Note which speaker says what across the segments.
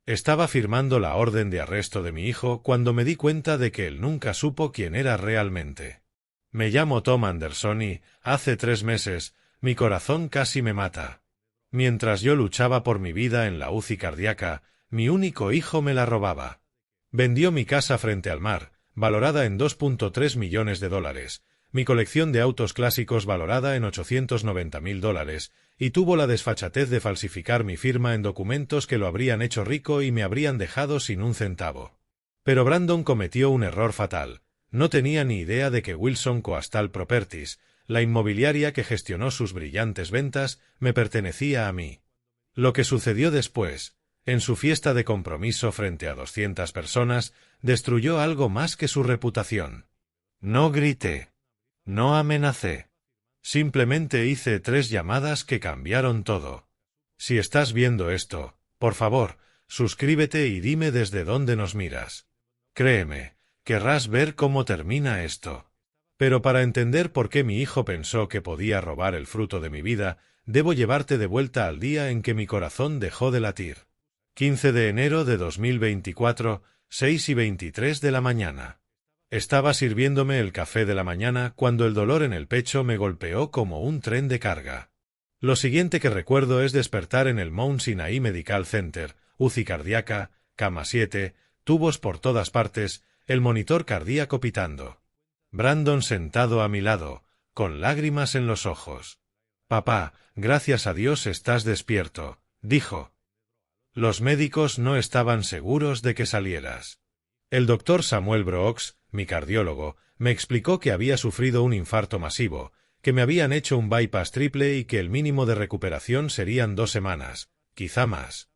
Speaker 1: Estaba firmando la orden de arresto de mi hijo cuando me di cuenta de que él nunca supo quién era realmente. Me llamo Tom Anderson y, hace 3 meses, mi corazón casi me mata. Mientras yo luchaba por mi vida en la UCI cardíaca, mi único hijo me la robaba. Vendió mi casa frente al mar, valorada en $2.3 millones, mi colección de autos clásicos valorada en $890.000, y tuvo la desfachatez de falsificar mi firma en documentos que lo habrían hecho rico y me habrían dejado sin un centavo. Pero Brandon cometió un error fatal. No tenía ni idea de que Wilson Coastal Properties, la inmobiliaria que gestionó sus brillantes ventas, me pertenecía a mí. Lo que sucedió después, en su fiesta de compromiso frente a 200 personas, destruyó algo más que su reputación. No grité. No amenacé. Simplemente hice 3 llamadas que cambiaron todo. Si estás viendo esto, por favor, suscríbete y dime desde dónde nos miras. Créeme, querrás ver cómo termina esto. Pero para entender por qué mi hijo pensó que podía robar el fruto de mi vida, debo llevarte de vuelta al día en que mi corazón dejó de latir. 15 de enero de 2024, 6:23 de la mañana. Estaba sirviéndome el café de la mañana cuando el dolor en el pecho me golpeó como un tren de carga. Lo siguiente que recuerdo es despertar en el Mount Sinai Medical Center, UCI cardíaca, cama 7, tubos por todas partes, el monitor cardíaco pitando. Brandon sentado a mi lado, con lágrimas en los ojos. «Papá, gracias a Dios estás despierto», dijo. Los médicos no estaban seguros de que salieras. El doctor Samuel Brooks, mi cardiólogo, me explicó que había sufrido un infarto masivo, que me habían hecho un bypass triple y que el mínimo de recuperación serían 2 semanas, quizá más.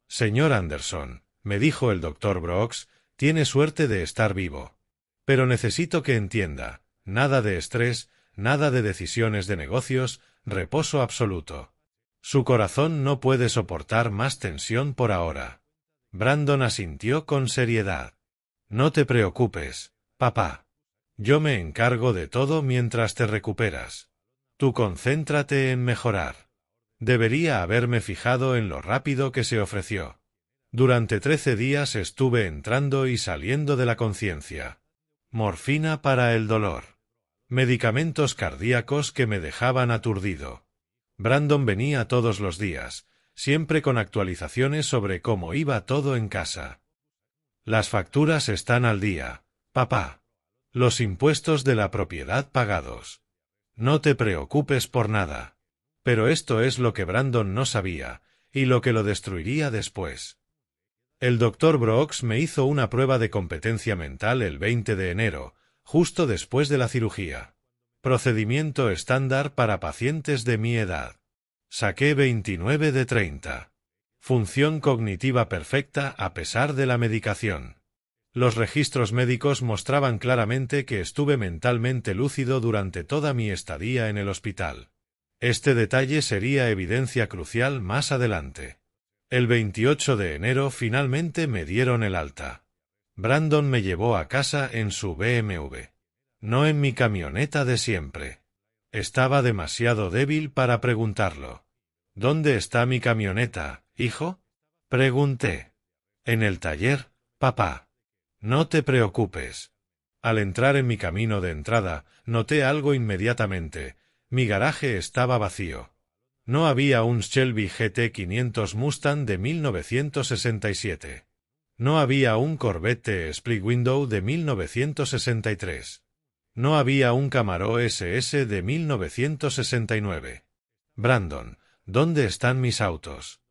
Speaker 1: «Señor Anderson», me dijo el doctor Brooks, «tiene suerte de estar vivo. Pero necesito que entienda, nada de estrés, nada de decisiones de negocios, reposo absoluto. Su corazón no puede soportar más tensión por ahora». Brandon asintió con seriedad. «No te preocupes, papá. Yo me encargo de todo mientras te recuperas. Tú concéntrate en mejorar». Debería haberme fijado en lo rápido que se ofreció. Durante 13 días estuve entrando y saliendo de la conciencia. Morfina para el dolor. Medicamentos cardíacos que me dejaban aturdido. Brandon venía todos los días, siempre con actualizaciones sobre cómo iba todo en casa. «Las facturas están al día, papá. Los impuestos de la propiedad pagados. No te preocupes por nada». Pero esto es lo que Brandon no sabía, y lo que lo destruiría después. El doctor Brooks me hizo una prueba de competencia mental el 20 de enero, justo después de la cirugía. Procedimiento estándar para pacientes de mi edad. Saqué 29 de 30. Función cognitiva perfecta a pesar de la medicación. Los registros médicos mostraban claramente que estuve mentalmente lúcido durante toda mi estadía en el hospital. Este detalle sería evidencia crucial más adelante. El 28 de enero finalmente me dieron el alta. Brandon me llevó a casa en su BMW. No en mi camioneta de siempre. Estaba demasiado débil para preguntarlo. «¿Dónde está mi camioneta, hijo?», pregunté. «En el taller, papá». «No te preocupes». Al entrar en mi camino de entrada, noté algo inmediatamente. Mi garaje estaba vacío. No había un Shelby GT 500 Mustang de 1967. No había un Corvette Split Window de 1963. No había un Camaro SS de 1969. «Brandon, ¿dónde están mis autos?».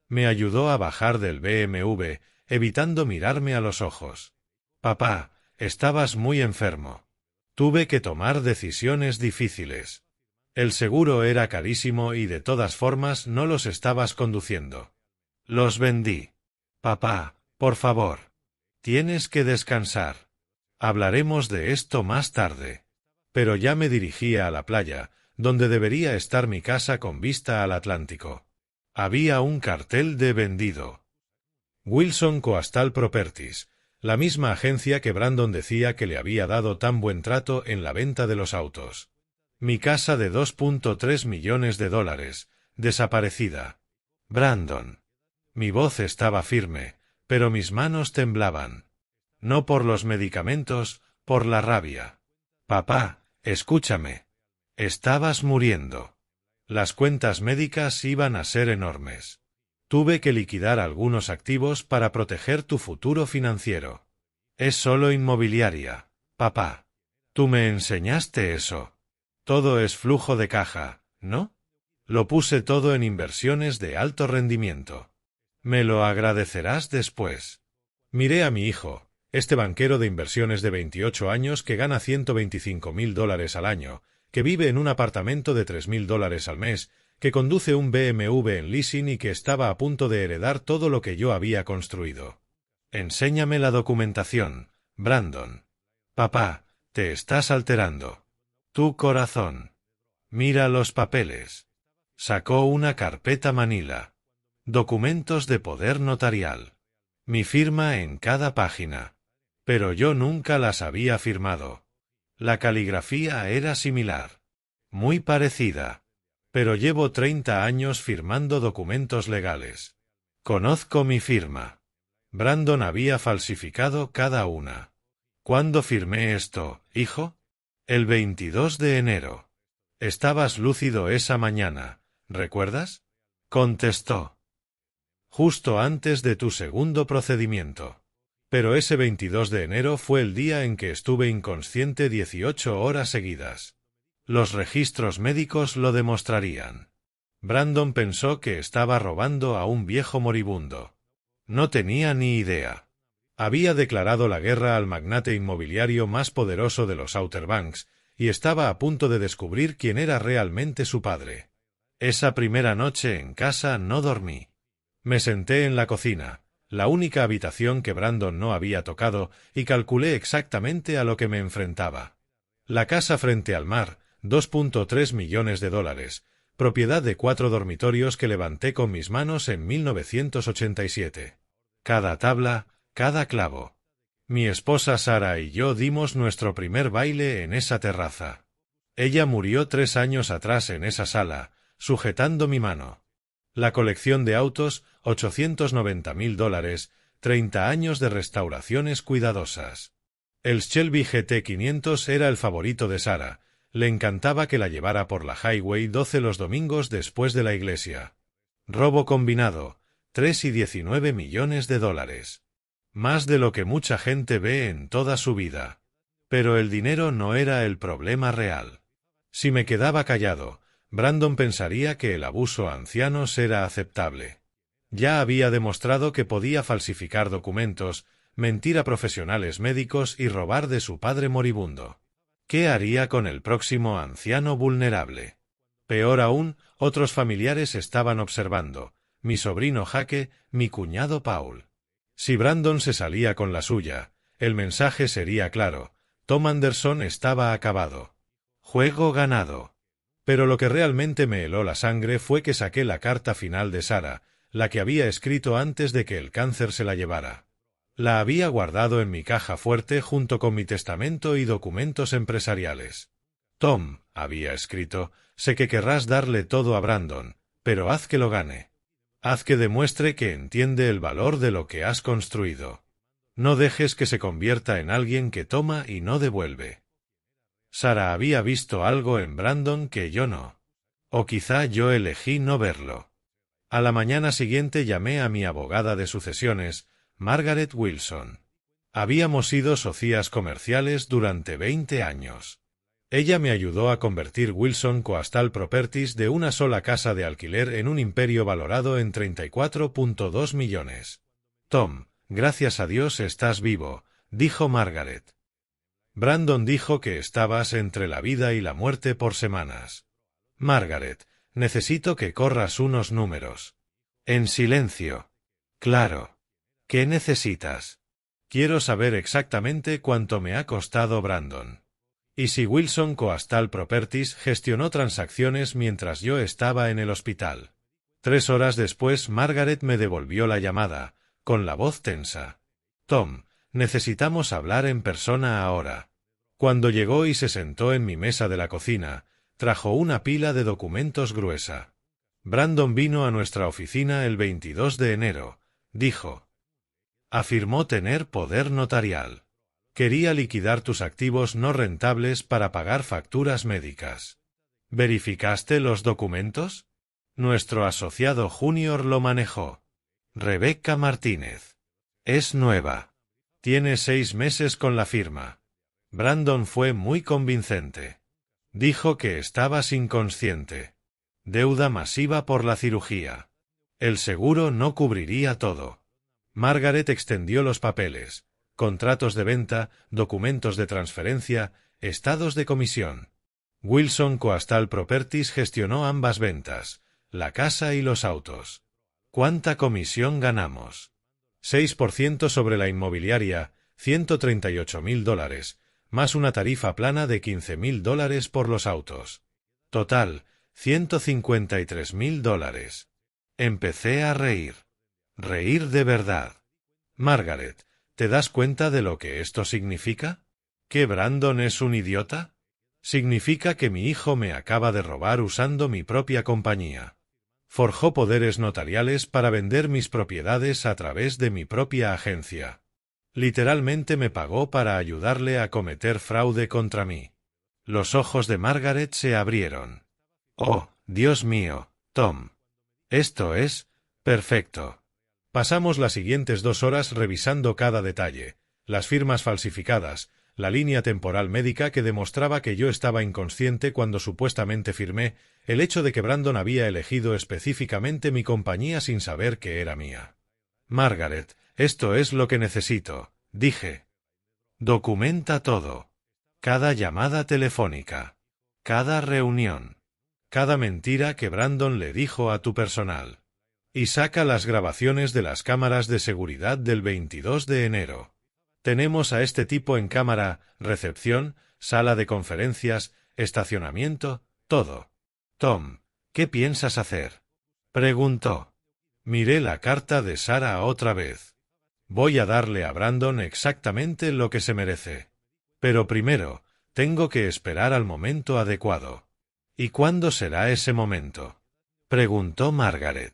Speaker 1: Me ayudó a bajar del BMW, evitando mirarme a los ojos. «Papá, estabas muy enfermo. Tuve que tomar decisiones difíciles. El seguro era carísimo y de todas formas no los estabas conduciendo. Los vendí. Papá, por favor. Tienes que descansar. Hablaremos de esto más tarde». Pero ya me dirigía a la playa, donde debería estar mi casa con vista al Atlántico. Había un cartel de vendido. Wilson Coastal Properties, la misma agencia que Brandon decía que le había dado tan buen trato en la venta de los autos. Mi casa de $2.3 millones, desaparecida. Brandon. Mi voz estaba firme, pero mis manos temblaban. No por los medicamentos, por la rabia. Papá, escúchame. Estabas muriendo. Las cuentas médicas iban a ser enormes. Tuve que liquidar algunos activos para proteger tu futuro financiero. Es solo inmobiliaria, papá. Tú me enseñaste eso. Todo es flujo de caja, ¿no? Lo puse todo en inversiones de alto rendimiento. Me lo agradecerás después. Miré a mi hijo, este banquero de inversiones de 28 años que gana $125.000 al año, que vive en un apartamento de $3.000 al mes, que conduce un BMW en leasing y que estaba a punto de heredar todo lo que yo había construido. Enséñame la documentación, Brandon. Papá, te estás alterando. Tu corazón. Mira los papeles. Sacó una carpeta manila. Documentos de poder notarial. Mi firma en cada página. Pero yo nunca las había firmado. La caligrafía era similar. Muy parecida. Pero llevo 30 años firmando documentos legales. Conozco mi firma. Brandon había falsificado cada una. ¿Cuándo firmé esto, hijo? El 22 de enero. Estabas lúcido esa mañana, ¿recuerdas? Contestó. Justo antes de tu segundo procedimiento. Pero ese 22 de enero fue el día en que estuve inconsciente 18 horas seguidas. Los registros médicos lo demostrarían. Brandon pensó que estaba robando a un viejo moribundo. No tenía ni idea. Había declarado la guerra al magnate inmobiliario más poderoso de los Outer Banks, y estaba a punto de descubrir quién era realmente su padre. Esa primera noche en casa no dormí. Me senté en la cocina, la única habitación que Brandon no había tocado, y calculé exactamente a lo que me enfrentaba. La casa frente al mar, $2.3 millones, propiedad de 4 dormitorios que levanté con mis manos en 1987. Cada tabla, cada clavo. Mi esposa Sara y yo dimos nuestro primer baile en esa terraza. Ella murió 3 años atrás en esa sala, sujetando mi mano. La colección de autos, $890.000, 30 años de restauraciones cuidadosas. El Shelby GT500 era el favorito de Sara. Le encantaba que la llevara por la Highway 12 los domingos después de la iglesia. Robo combinado, $3.19 millones. Más de lo que mucha gente ve en toda su vida. Pero el dinero no era el problema real. Si me quedaba callado, Brandon pensaría que el abuso a ancianos era aceptable. Ya había demostrado que podía falsificar documentos, mentir a profesionales médicos y robar de su padre moribundo. ¿Qué haría con el próximo anciano vulnerable? Peor aún, otros familiares estaban observando, mi sobrino Jake, mi cuñado Paul. Si Brandon se salía con la suya, el mensaje sería claro: Tom Anderson estaba acabado. Juego ganado. Pero lo que realmente me heló la sangre fue que saqué la carta final de Sara, la que había escrito antes de que el cáncer se la llevara. La había guardado en mi caja fuerte junto con mi testamento y documentos empresariales. Tom, había escrito, sé que querrás darle todo a Brandon, pero haz que lo gane. Haz que demuestre que entiende el valor de lo que has construido. No dejes que se convierta en alguien que toma y no devuelve. Sara había visto algo en Brandon que yo no. O quizá yo elegí no verlo. A la mañana siguiente llamé a mi abogada de sucesiones, Margaret Wilson. Habíamos sido socias comerciales durante 20 años. Ella me ayudó a convertir Wilson Coastal Properties de una sola casa de alquiler en un imperio valorado en $34.2 millones. Tom, gracias a Dios estás vivo, dijo Margaret. Brandon dijo que estabas entre la vida y la muerte por semanas. Margaret, necesito que corras unos números. En silencio. Claro. ¿Qué necesitas? Quiero saber exactamente cuánto me ha costado Brandon. Y si Wilson Coastal Properties gestionó transacciones mientras yo estaba en el hospital. 3 horas después Margaret me devolvió la llamada, con la voz tensa. Tom, necesitamos hablar en persona ahora. Cuando llegó y se sentó en mi mesa de la cocina, trajo una pila de documentos gruesa. Brandon vino a nuestra oficina el 22 de enero, dijo. Afirmó tener poder notarial. Quería liquidar tus activos no rentables para pagar facturas médicas. ¿Verificaste los documentos? Nuestro asociado junior lo manejó. Rebecca Martínez. Es nueva. Tiene 6 meses con la firma. Brandon fue muy convincente. Dijo que estabas inconsciente. Deuda masiva por la cirugía. El seguro no cubriría todo. Margaret extendió los papeles, contratos de venta, documentos de transferencia, estados de comisión. Wilson Coastal Properties gestionó ambas ventas, la casa y los autos. ¿Cuánta comisión ganamos? 6% sobre la inmobiliaria, $138.000, más una tarifa plana de $15.000 por los autos. Total, $153.000. Empecé a reír. Reír de verdad. Margaret, ¿te das cuenta de lo que esto significa? ¿Que Brandon es un idiota? Significa que mi hijo me acaba de robar usando mi propia compañía. Forjó poderes notariales para vender mis propiedades a través de mi propia agencia. Literalmente me pagó para ayudarle a cometer fraude contra mí. Los ojos de Margaret se abrieron. Oh, Dios mío, Tom. Esto es perfecto. Pasamos las siguientes 2 horas revisando cada detalle, las firmas falsificadas, la línea temporal médica que demostraba que yo estaba inconsciente cuando supuestamente firmé, el hecho de que Brandon había elegido específicamente mi compañía sin saber que era mía. Margaret, esto es lo que necesito, dije. Documenta todo. Cada llamada telefónica. Cada reunión. Cada mentira que Brandon le dijo a tu personal. Y saca las grabaciones de las cámaras de seguridad del 22 de enero. Tenemos a este tipo en cámara, recepción, sala de conferencias, estacionamiento, todo. Tom, ¿qué piensas hacer? Preguntó. Miré la carta de Sara otra vez. Voy a darle a Brandon exactamente lo que se merece. Pero primero, tengo que esperar al momento adecuado. ¿Y cuándo será ese momento? Preguntó Margaret.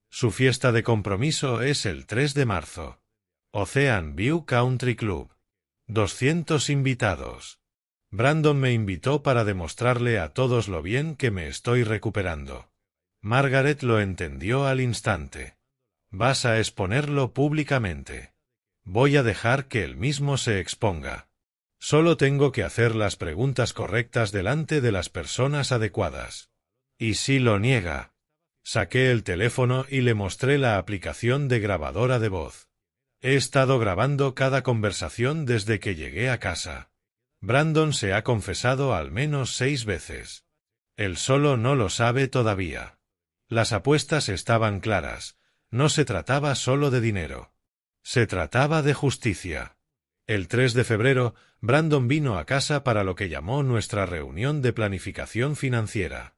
Speaker 1: Su fiesta de compromiso es el 3 de marzo. Ocean View Country Club. 200 invitados. Brandon me invitó para demostrarle a todos lo bien que me estoy recuperando. Margaret lo entendió al instante. Vas a exponerlo públicamente. Voy a dejar que él mismo se exponga. Solo tengo que hacer las preguntas correctas delante de las personas adecuadas. ¿Y si lo niega? Saqué el teléfono y le mostré la aplicación de grabadora de voz. He estado grabando cada conversación desde que llegué a casa. Brandon se ha confesado al menos 6 veces. Él solo no lo sabe todavía. Las apuestas estaban claras. No se trataba solo de dinero. Se trataba de justicia. El 3 de febrero, Brandon vino a casa para lo que llamó nuestra reunión de planificación financiera.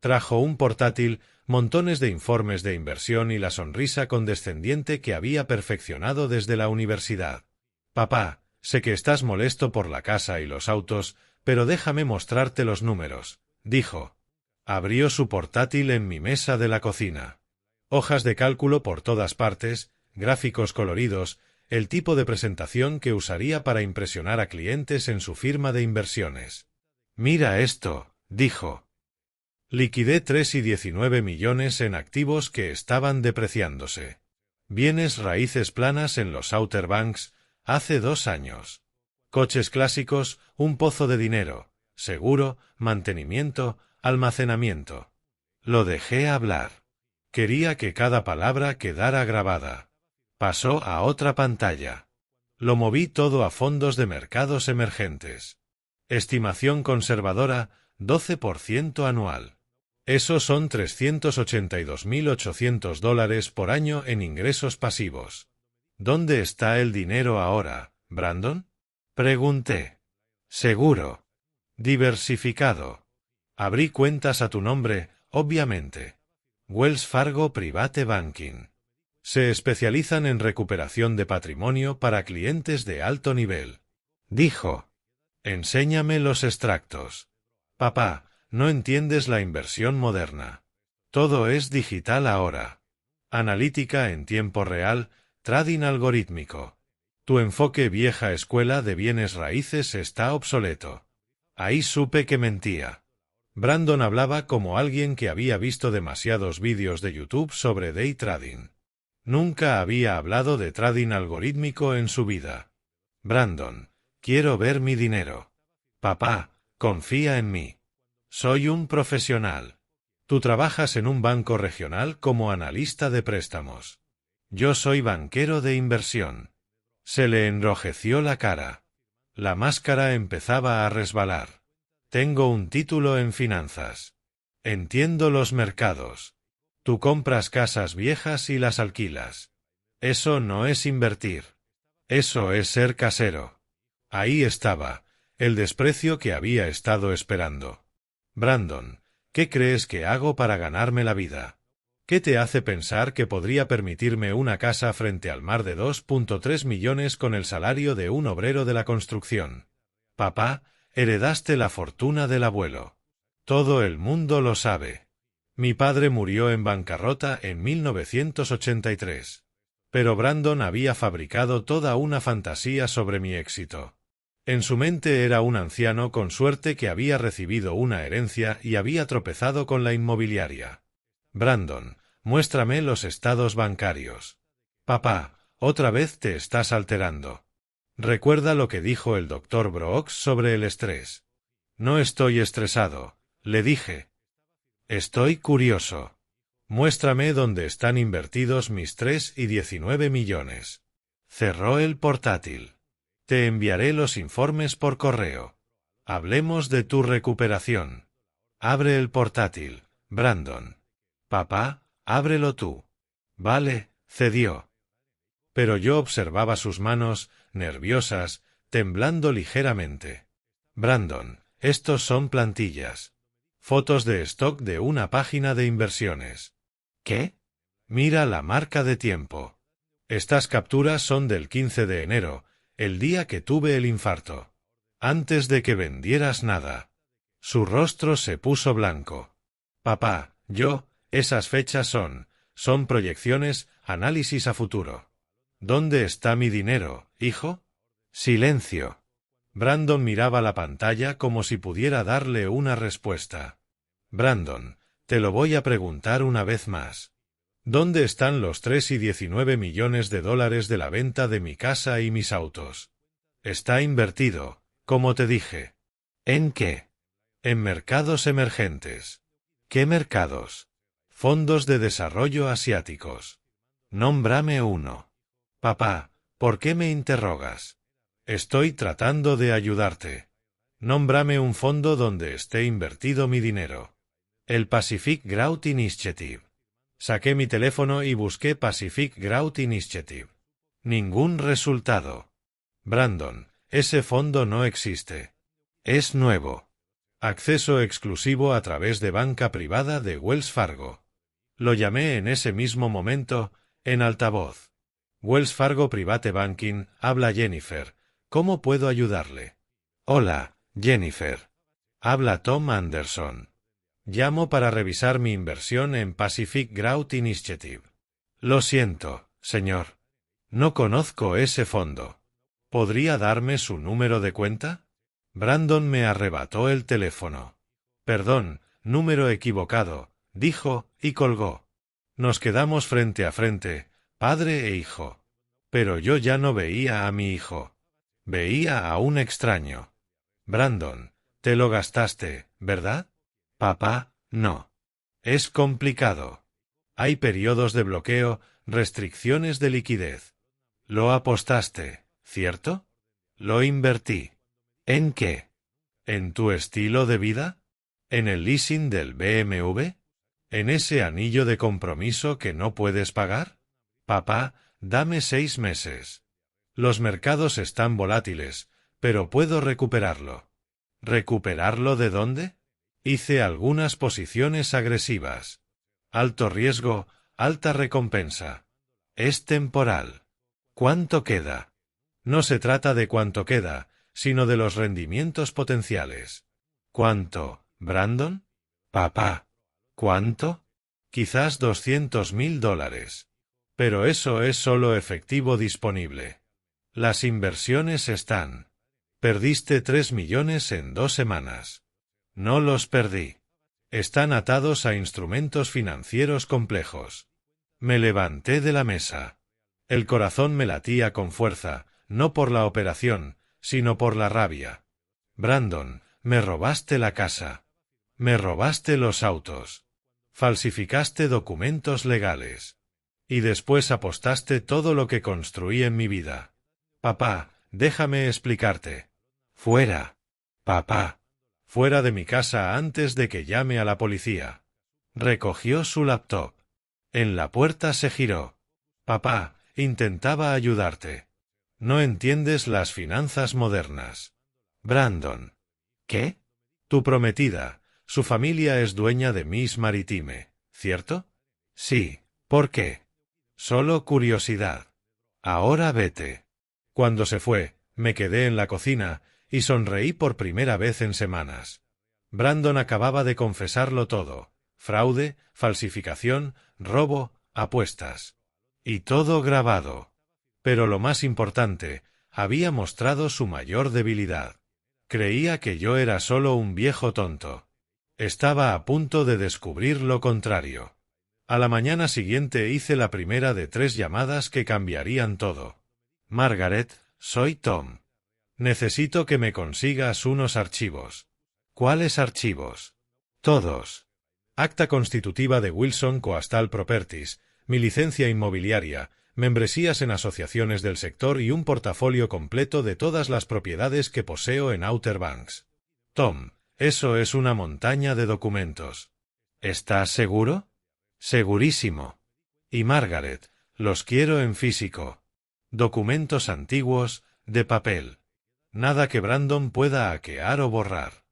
Speaker 1: Trajo un portátil, montones de informes de inversión y la sonrisa condescendiente que había perfeccionado desde la universidad. Papá, sé que estás molesto por la casa y los autos, pero déjame mostrarte los números, dijo. Abrió su portátil en mi mesa de la cocina. Hojas de cálculo por todas partes, gráficos coloridos, el tipo de presentación que usaría para impresionar a clientes en su firma de inversiones. Mira esto, dijo. Liquidé 3,19 millones en activos que estaban depreciándose. Bienes raíces planas en los Outer Banks, hace 2 años. Coches clásicos, un pozo de dinero, seguro, mantenimiento, almacenamiento. Lo dejé hablar. Quería que cada palabra quedara grabada. Pasó a otra pantalla. Lo moví todo a fondos de mercados emergentes. Estimación conservadora, 12% anual. Eso son $382.800 por año en ingresos pasivos. ¿Dónde está el dinero ahora, Brandon? Pregunté. Seguro. Diversificado. Abrí cuentas a tu nombre, obviamente. Wells Fargo Private Banking. Se especializan en recuperación de patrimonio para clientes de alto nivel. Dijo. Enséñame los extractos. Papá, no entiendes la inversión moderna. Todo es digital ahora. Analítica en tiempo real, trading algorítmico. Tu enfoque vieja escuela de bienes raíces está obsoleto. Ahí supe que mentía. Brandon hablaba como alguien que había visto demasiados vídeos de YouTube sobre day trading. Nunca había hablado de trading algorítmico en su vida. Brandon, quiero ver mi dinero. Papá, confía en mí. Soy un profesional. Tú trabajas en un banco regional como analista de préstamos. Yo soy banquero de inversión. Se le enrojeció la cara. La máscara empezaba a resbalar. Tengo un título en finanzas. Entiendo los mercados. Tú compras casas viejas y las alquilas. Eso no es invertir. Eso es ser casero. Ahí estaba, el desprecio que había estado esperando. Brandon, ¿qué crees que hago para ganarme la vida? ¿Qué te hace pensar que podría permitirme una casa frente al mar de 2,3 millones con el salario de un obrero de la construcción? Papá, heredaste la fortuna del abuelo. Todo el mundo lo sabe. Mi padre murió en bancarrota en 1983. Pero Brandon había fabricado toda una fantasía sobre mi éxito. En su mente era un anciano con suerte que había recibido una herencia y había tropezado con la inmobiliaria. Brandon, muéstrame los estados bancarios. Papá, otra vez te estás alterando. Recuerda lo que dijo el Dr. Brooks sobre el estrés. No estoy estresado, le dije. Estoy curioso. Muéstrame dónde están invertidos mis 3,19 millones. Cerró el portátil. Te enviaré los informes por correo. Hablemos de tu recuperación. Abre el portátil, Brandon. Papá, ábrelo tú. Vale, cedió. Pero yo observaba sus manos, nerviosas, temblando ligeramente. Brandon, estos son plantillas. Fotos de stock de una página de inversiones. ¿Qué? Mira la marca de tiempo. Estas capturas son del 15 de enero, el día que tuve el infarto. Antes de que vendieras nada. Su rostro se puso blanco. Papá, esas fechas son proyecciones, análisis a futuro. ¿Dónde está mi dinero, hijo? Silencio. Brandon miraba la pantalla como si pudiera darle una respuesta. Brandon, te lo voy a preguntar una vez más. ¿Dónde están los 3,19 millones de dólares de la venta de mi casa y mis autos? Está invertido, como te dije. ¿En qué? En mercados emergentes. ¿Qué mercados? Fondos de desarrollo asiáticos. Nómbrame uno. Papá, ¿por qué me interrogas? Estoy tratando de ayudarte. Nómbrame un fondo donde esté invertido mi dinero. El Pacific Growth Initiative. Saqué mi teléfono y busqué Pacific Growth Initiative. Ningún resultado. Brandon, ese fondo no existe. Es nuevo. Acceso exclusivo a través de banca privada de Wells Fargo. Lo llamé en ese mismo momento, en altavoz. Wells Fargo Private Banking, habla Jennifer. ¿Cómo puedo ayudarle? Hola, Jennifer. Habla Tom Anderson. Llamo para revisar mi inversión en Pacific Growth Initiative. Lo siento, señor. No conozco ese fondo. ¿Podría darme su número de cuenta? Brandon me arrebató el teléfono. Perdón, número equivocado, dijo, y colgó. Nos quedamos frente a frente, padre e hijo. Pero yo ya no veía a mi hijo. Veía a un extraño. Brandon, te lo gastaste, ¿verdad? Papá, no. Es complicado. Hay periodos de bloqueo, restricciones de liquidez. Lo apostaste, ¿cierto? Lo invertí. ¿En qué? ¿En tu estilo de vida? ¿En el leasing del BMW? ¿En ese anillo de compromiso que no puedes pagar? Papá, dame 6 meses. Los mercados están volátiles, pero puedo recuperarlo. ¿Recuperarlo de dónde? Hice algunas posiciones agresivas. Alto riesgo, alta recompensa. Es temporal. ¿Cuánto queda? No se trata de cuánto queda, sino de los rendimientos potenciales. ¿Cuánto, Brandon? Papá. ¿Cuánto? Quizás $200.000. Pero eso es solo efectivo disponible. Las inversiones están. Perdiste 3 millones en 2 semanas. No los perdí. Están atados a instrumentos financieros complejos. Me levanté de la mesa. El corazón me latía con fuerza, no por la operación, sino por la rabia. Brandon, me robaste la casa. Me robaste los autos. Falsificaste documentos legales. Y después apostaste todo lo que construí en mi vida. Papá, déjame explicarte. Fuera. Papá. Fuera de mi casa antes de que llame a la policía. Recogió su laptop. En la puerta se giró. Papá, intentaba ayudarte. No entiendes las finanzas modernas. Brandon. ¿Qué? Tu prometida, su familia es dueña de Miss Maritime, ¿cierto? Sí. ¿Por qué? Solo curiosidad. Ahora vete. Cuando se fue, me quedé en la cocina y sonreí por primera vez en semanas. Brandon acababa de confesarlo todo: fraude, falsificación, robo, apuestas. Y todo grabado. Pero lo más importante, había mostrado su mayor debilidad. Creía que yo era solo un viejo tonto. Estaba a punto de descubrir lo contrario. A la mañana siguiente hice la primera de 3 llamadas que cambiarían todo. Margaret, soy Tom. Necesito que me consigas unos archivos. ¿Cuáles archivos? Todos. Acta constitutiva de Wilson Coastal Properties, mi licencia inmobiliaria, membresías en asociaciones del sector y un portafolio completo de todas las propiedades que poseo en Outer Banks. Tom, eso es una montaña de documentos. ¿Estás seguro? Segurísimo. Y Margaret, los quiero en físico. Documentos antiguos, de papel. Nada que Brandon pueda hackear o borrar.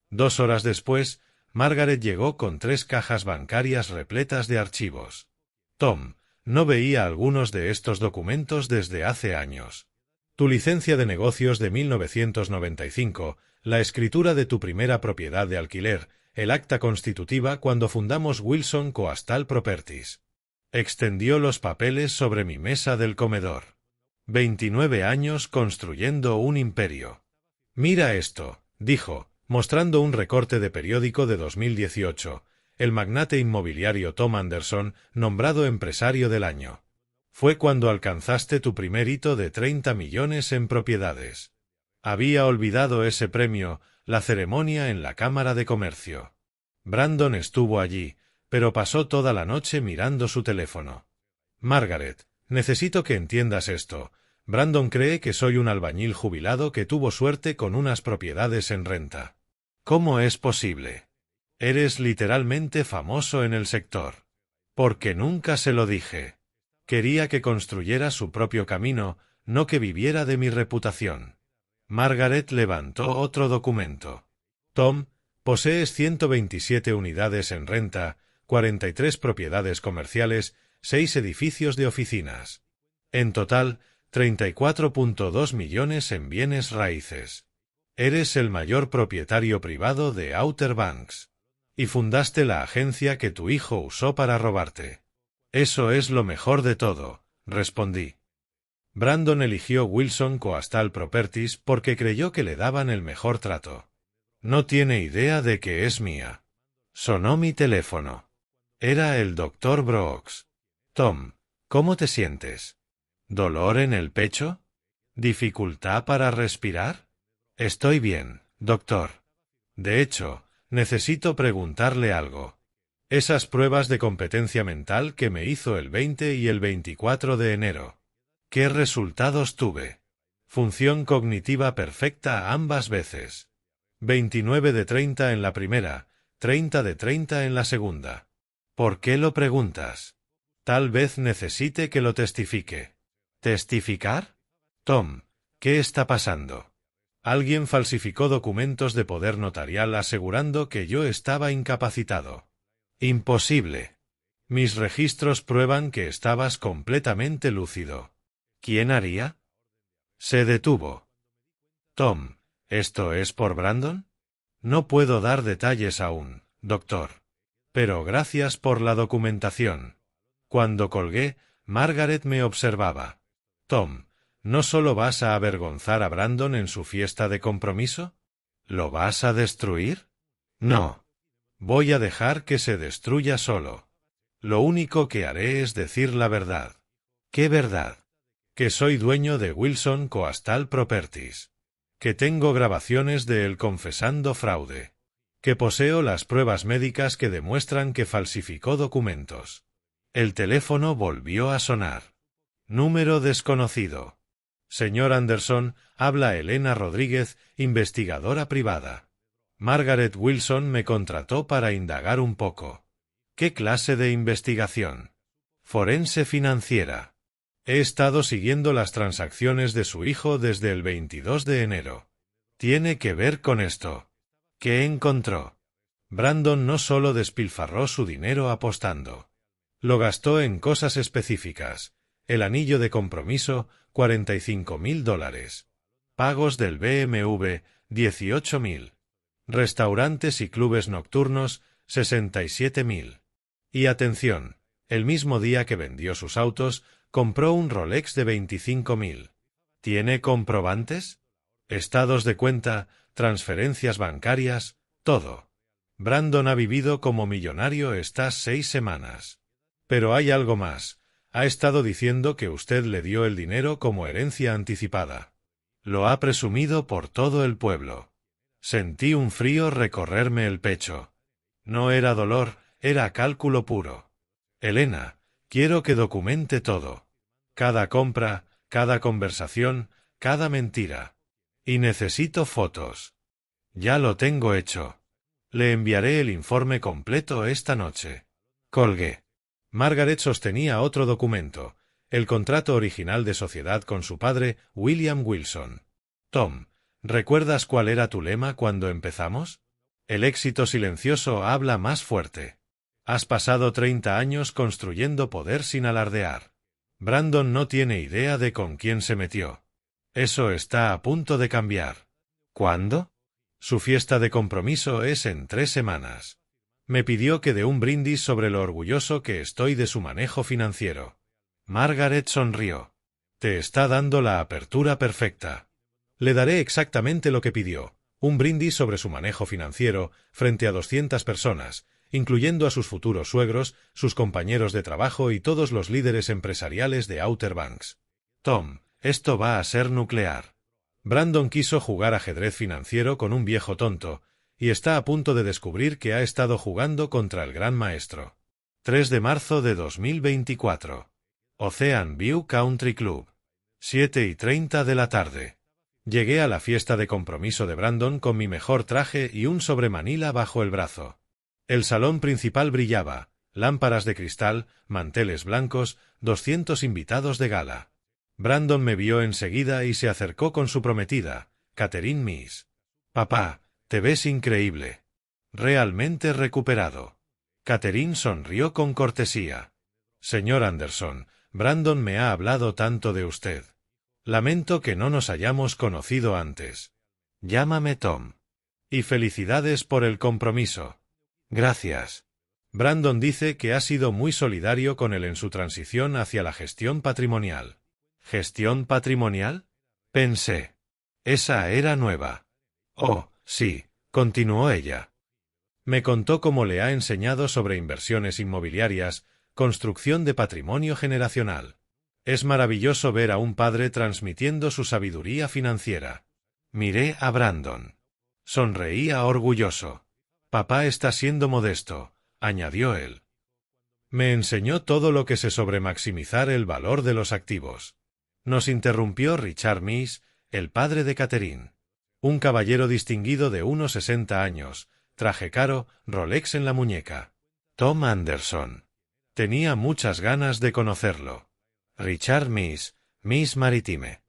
Speaker 1: 2 horas después, Margaret llegó con 3 cajas bancarias repletas de archivos. Tom, no veía algunos de estos documentos desde hace años. Tu licencia de negocios de 1995, la escritura de tu primera propiedad de alquiler, el acta constitutiva cuando fundamos Wilson Coastal Properties. Extendió los papeles sobre mi mesa del comedor. 29 años construyendo un imperio. Mira esto, dijo, mostrando un recorte de periódico de 2018, el magnate inmobiliario Tom Anderson, nombrado empresario del año. Fue cuando alcanzaste tu primer hito de 30 millones en propiedades. Había olvidado ese premio, la ceremonia en la Cámara de Comercio. Brandon estuvo allí, pero pasó toda la noche mirando su teléfono. Margaret, necesito que entiendas esto. Brandon cree que soy un albañil jubilado que tuvo suerte con unas propiedades en renta. ¿Cómo es posible? Eres literalmente famoso en el sector. Porque nunca se lo dije. Quería que construyera su propio camino, no que viviera de mi reputación. Margaret levantó otro documento. Tom, posees 127 unidades en renta, 43 propiedades comerciales, 6 edificios de oficinas. En total, 34.2 millones en bienes raíces. Eres el mayor propietario privado de Outer Banks. Y fundaste la agencia que tu hijo usó para robarte. Eso es lo mejor de todo, respondí. Brandon eligió Wilson Coastal Properties porque creyó que le daban el mejor trato. No tiene idea de que es mía. Sonó mi teléfono. Era el Dr. Brooks. Tom, ¿cómo te sientes? ¿Dolor en el pecho? ¿Dificultad para respirar? Estoy bien, doctor. De hecho, necesito preguntarle algo. Esas pruebas de competencia mental que me hizo el 20 y el 24 de enero. ¿Qué resultados tuve? Función cognitiva perfecta ambas veces. 29 de 30 en la primera, 30 de 30 en la segunda. ¿Por qué lo preguntas? Tal vez necesite que lo testifique. ¿Testificar? Tom, ¿qué está pasando? Alguien falsificó documentos de poder notarial asegurando que yo estaba incapacitado. Imposible. Mis registros prueban que estabas completamente lúcido. ¿Quién haría? Se detuvo. Tom, ¿esto es por Brandon? No puedo dar detalles aún, doctor. Pero gracias por la documentación. Cuando colgué, Margaret me observaba. Tom, ¿no solo vas a avergonzar a Brandon en su fiesta de compromiso? ¿Lo vas a destruir? No. Voy a dejar que se destruya solo. Lo único que haré es decir la verdad. ¿Qué verdad? Que soy dueño de Wilson Coastal Properties. Que tengo grabaciones de él confesando fraude. Que poseo las pruebas médicas que demuestran que falsificó documentos. El teléfono volvió a sonar. Número desconocido. Señor Anderson, habla Elena Rodríguez, investigadora privada. Margaret Wilson me contrató para indagar un poco. ¿Qué clase de investigación? Forense financiera. He estado siguiendo las transacciones de su hijo desde el 22 de enero. Tiene que ver con esto. ¿Qué encontró? Brandon no solo despilfarró su dinero apostando. Lo gastó en cosas específicas. El anillo de compromiso, $45.000. Pagos del BMW, $18.000. Restaurantes y clubes nocturnos, $67.000. Y atención, el mismo día que vendió sus autos, compró un Rolex de $25.000. ¿Tiene comprobantes? Estados de cuenta, transferencias bancarias, todo. Brandon ha vivido como millonario estas 6 semanas. Pero hay algo más. Ha estado diciendo que usted le dio el dinero como herencia anticipada. Lo ha presumido por todo el pueblo. Sentí un frío recorrerme el pecho. No era dolor, era cálculo puro. Elena, quiero que documente todo. Cada compra, cada conversación, cada mentira. Y necesito fotos. Ya lo tengo hecho. Le enviaré el informe completo esta noche. Colgué. Margaret sostenía otro documento, el contrato original de sociedad con su padre, William Wilson. Tom, ¿recuerdas cuál era tu lema cuando empezamos? El éxito silencioso habla más fuerte. Has pasado 30 años construyendo poder sin alardear. Brandon no tiene idea de con quién se metió. Eso está a punto de cambiar. ¿Cuándo? Su fiesta de compromiso es en 3 semanas. Me pidió que dé un brindis sobre lo orgulloso que estoy de su manejo financiero. Margaret sonrió. Te está dando la apertura perfecta. Le daré exactamente lo que pidió, un brindis sobre su manejo financiero frente a 200 personas, incluyendo a sus futuros suegros, sus compañeros de trabajo y todos los líderes empresariales de Outer Banks. Tom, esto va a ser nuclear. Brandon quiso jugar ajedrez financiero con un viejo tonto, y está a punto de descubrir que ha estado jugando contra el gran maestro. 3 de marzo de 2024. Ocean View Country Club. 7:30 de la tarde. Llegué a la fiesta de compromiso de Brandon con mi mejor traje y un sobremanila bajo el brazo. El salón principal brillaba, lámparas de cristal, manteles blancos, 200 invitados de gala. Brandon me vio enseguida y se acercó con su prometida, Catherine Miss. Papá, te ves increíble. Realmente recuperado. Catherine sonrió con cortesía. Señor Anderson, Brandon me ha hablado tanto de usted. Lamento que no nos hayamos conocido antes. Llámame Tom. Y felicidades por el compromiso. Gracias. Brandon dice que ha sido muy solidario con él en su transición hacia la gestión patrimonial. ¿Gestión patrimonial? Pensé. Esa era nueva. Oh, sí, continuó ella. Me contó cómo le ha enseñado sobre inversiones inmobiliarias, construcción de patrimonio generacional. Es maravilloso ver a un padre transmitiendo su sabiduría financiera. Miré a Brandon. Sonreía orgulloso. Papá está siendo modesto, añadió él. Me enseñó todo lo que sé sobre maximizar el valor de los activos. Nos interrumpió Richard Miss, el padre de Catherine. Un caballero distinguido de unos 60 años, traje caro, Rolex en la muñeca. Tom Anderson. Tenía muchas ganas de conocerlo. Richard Miss, Miss Maritime.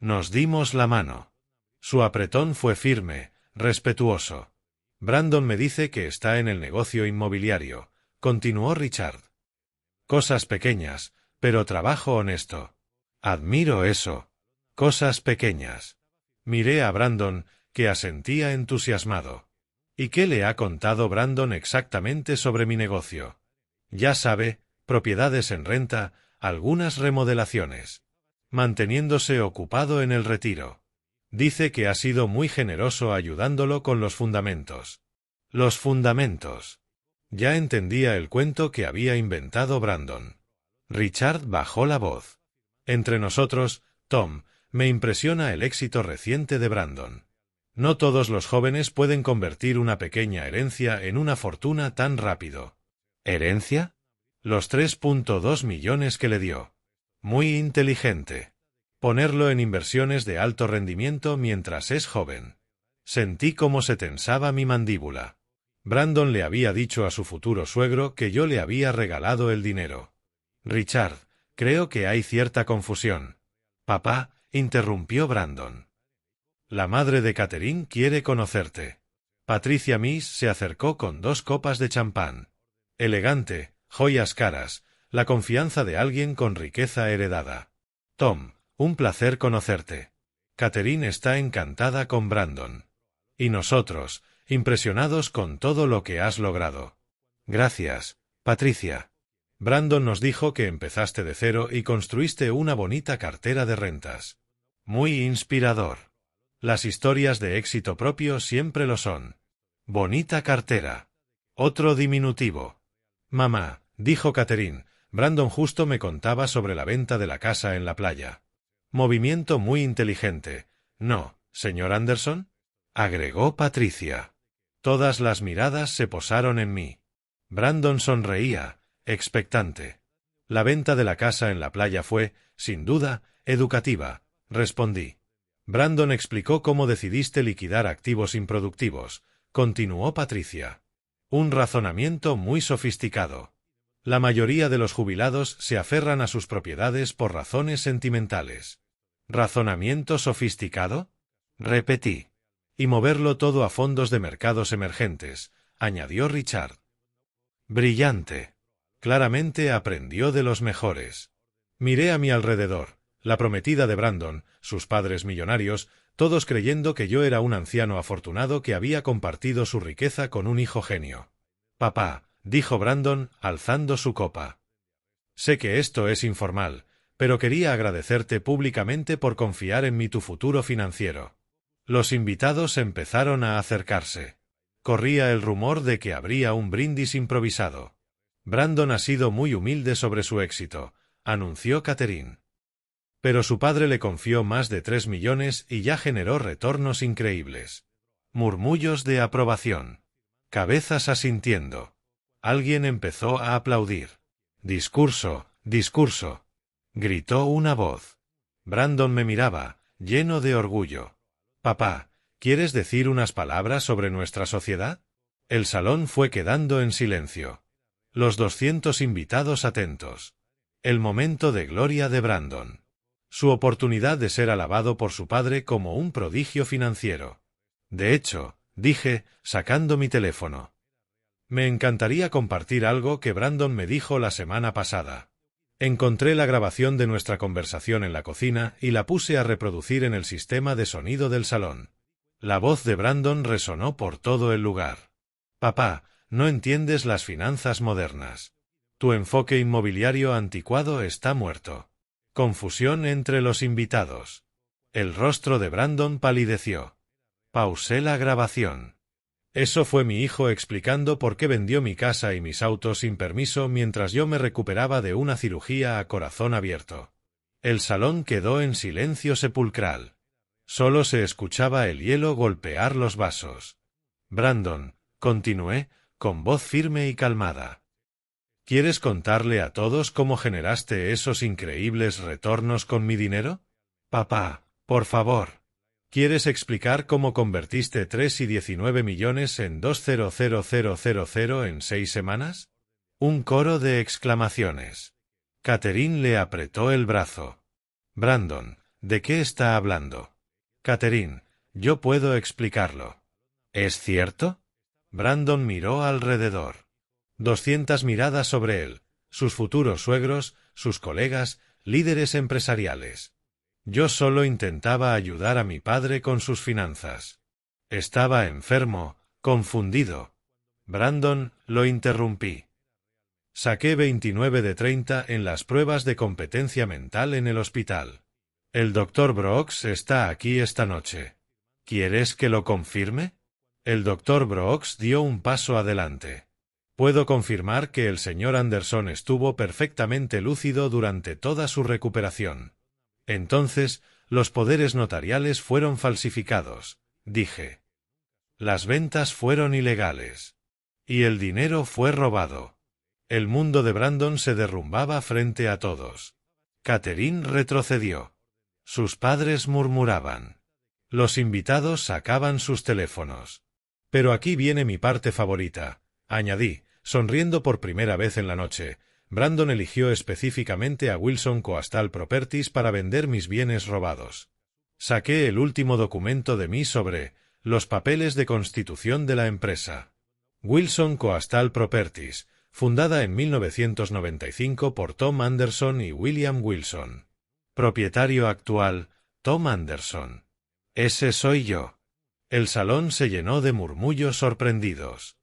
Speaker 1: Nos dimos la mano. Su apretón fue firme, respetuoso. Brandon me dice que está en el negocio inmobiliario, continuó Richard. Cosas pequeñas, pero trabajo honesto. Admiro eso. Cosas pequeñas. Miré a Brandon, que asentía entusiasmado. ¿Y qué le ha contado Brandon exactamente sobre mi negocio? Ya sabe, propiedades en renta, algunas remodelaciones. Manteniéndose ocupado en el retiro. Dice que ha sido muy generoso ayudándolo con los fundamentos. Los fundamentos. Ya entendía el cuento que había inventado Brandon. Richard bajó la voz. Entre nosotros, Tom, me impresiona el éxito reciente de Brandon. No todos los jóvenes pueden convertir una pequeña herencia en una fortuna tan rápido. ¿Herencia? Los 3.2 millones que le dio. Muy inteligente. Ponerlo en inversiones de alto rendimiento mientras es joven. Sentí cómo se tensaba mi mandíbula. Brandon le había dicho a su futuro suegro que yo le había regalado el dinero. Richard, creo que hay cierta confusión. Papá, interrumpió Brandon. La madre de Catherine quiere conocerte. Patricia Miss se acercó con 2 copas de champán. Elegante, joyas caras, la confianza de alguien con riqueza heredada. Tom, un placer conocerte. Catherine está encantada con Brandon. Y nosotros, impresionados con todo lo que has logrado. Gracias, Patricia. Brandon nos dijo que empezaste de cero y construiste una bonita cartera de rentas. Muy inspirador. Las historias de éxito propio siempre lo son. Bonita cartera. Otro diminutivo. Mamá, dijo Catherine, Brandon justo me contaba sobre la venta de la casa en la playa. Movimiento muy inteligente. ¿No, señor Anderson? Agregó Patricia. Todas las miradas se posaron en mí. Brandon sonreía, expectante. La venta de la casa en la playa fue, sin duda, educativa, respondí. Brandon explicó cómo decidiste liquidar activos improductivos, continuó Patricia. Un razonamiento muy sofisticado. La mayoría de los jubilados se aferran a sus propiedades por razones sentimentales. ¿Razonamiento sofisticado? Repetí. Y moverlo todo a fondos de mercados emergentes, añadió Richard. Brillante. Claramente aprendió de los mejores. Miré a mi alrededor. La prometida de Brandon, sus padres millonarios, todos creyendo que yo era un anciano afortunado que había compartido su riqueza con un hijo genio. Papá, dijo Brandon, alzando su copa. Sé que esto es informal, pero quería agradecerte públicamente por confiar en mí tu futuro financiero. Los invitados empezaron a acercarse. Corría el rumor de que habría un brindis improvisado. Brandon ha sido muy humilde sobre su éxito, anunció Catherine. Pero su padre le confió más de 3 millones y ya generó retornos increíbles. Murmullos de aprobación. Cabezas asintiendo. Alguien empezó a aplaudir. Discurso, discurso. Gritó una voz. Brandon me miraba, lleno de orgullo. Papá, ¿quieres decir unas palabras sobre nuestra sociedad? El salón fue quedando en silencio. Los 200 invitados atentos. El momento de gloria de Brandon. Su oportunidad de ser alabado por su padre como un prodigio financiero. De hecho, dije, sacando mi teléfono. Me encantaría compartir algo que Brandon me dijo la semana pasada. Encontré la grabación de nuestra conversación en la cocina y la puse a reproducir en el sistema de sonido del salón. La voz de Brandon resonó por todo el lugar. Papá, no entiendes las finanzas modernas. Tu enfoque inmobiliario anticuado está muerto. Confusión entre los invitados. El rostro de Brandon palideció. Pausé la grabación. Eso fue mi hijo explicando por qué vendió mi casa y mis autos sin permiso mientras yo me recuperaba de una cirugía a corazón abierto. El salón quedó en silencio sepulcral. Solo se escuchaba el hielo golpear los vasos. Brandon, continué, con voz firme y calmada. ¿Quieres contarle a todos cómo generaste esos increíbles retornos con mi dinero? Papá, por favor. ¿Quieres explicar cómo convertiste 3 y 19 millones en 200,000 en 6 semanas? Un coro de exclamaciones. Catherine le apretó el brazo. Brandon, ¿de qué está hablando? Catherine, yo puedo explicarlo. ¿Es cierto? Brandon miró alrededor. 200 miradas sobre él, sus futuros suegros, sus colegas, líderes empresariales. Yo solo intentaba ayudar a mi padre con sus finanzas. Estaba enfermo, Confundido. Brandon, lo interrumpí. Saqué 29 de 30 en las pruebas de competencia mental en el hospital. El Dr. Brooks está aquí esta noche. ¿Quieres que lo confirme? El Dr. Brooks dio un paso adelante. Puedo confirmar que el señor Anderson estuvo perfectamente lúcido durante toda su recuperación. Entonces, los poderes notariales fueron falsificados, dije. Las ventas fueron ilegales. Y el dinero fue robado. El mundo de Brandon se derrumbaba frente a todos. Catherine retrocedió. Sus padres murmuraban. Los invitados sacaban sus teléfonos. Pero aquí viene mi parte favorita, añadí, sonriendo por primera vez en la noche. Brandon eligió específicamente a Wilson Coastal Properties para vender mis bienes robados. Saqué el último documento de mí sobre los papeles de constitución de la empresa. Wilson Coastal Properties, fundada en 1995 por Tom Anderson y William Wilson. Propietario actual, Tom Anderson. Ese soy yo. El salón se llenó de murmullos sorprendidos.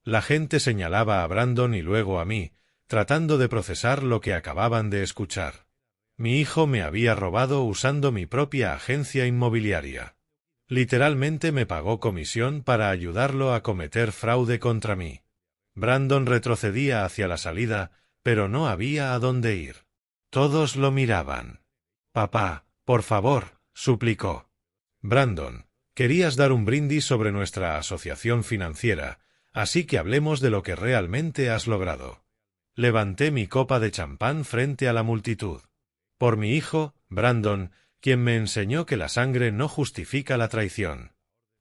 Speaker 1: La gente señalaba a Brandon y luego a mí, tratando de procesar lo que acababan de escuchar. Mi hijo me había robado usando mi propia agencia inmobiliaria. Literalmente me pagó comisión para ayudarlo a cometer fraude contra mí. Brandon retrocedía hacia la salida, pero no había a dónde ir. Todos lo miraban. Papá, por favor, suplicó. Brandon, querías dar un brindis sobre nuestra asociación financiera, así que hablemos de lo que realmente has logrado. Levanté mi copa de champán frente a la multitud. Por mi hijo, Brandon, quien me enseñó que la sangre no justifica la traición.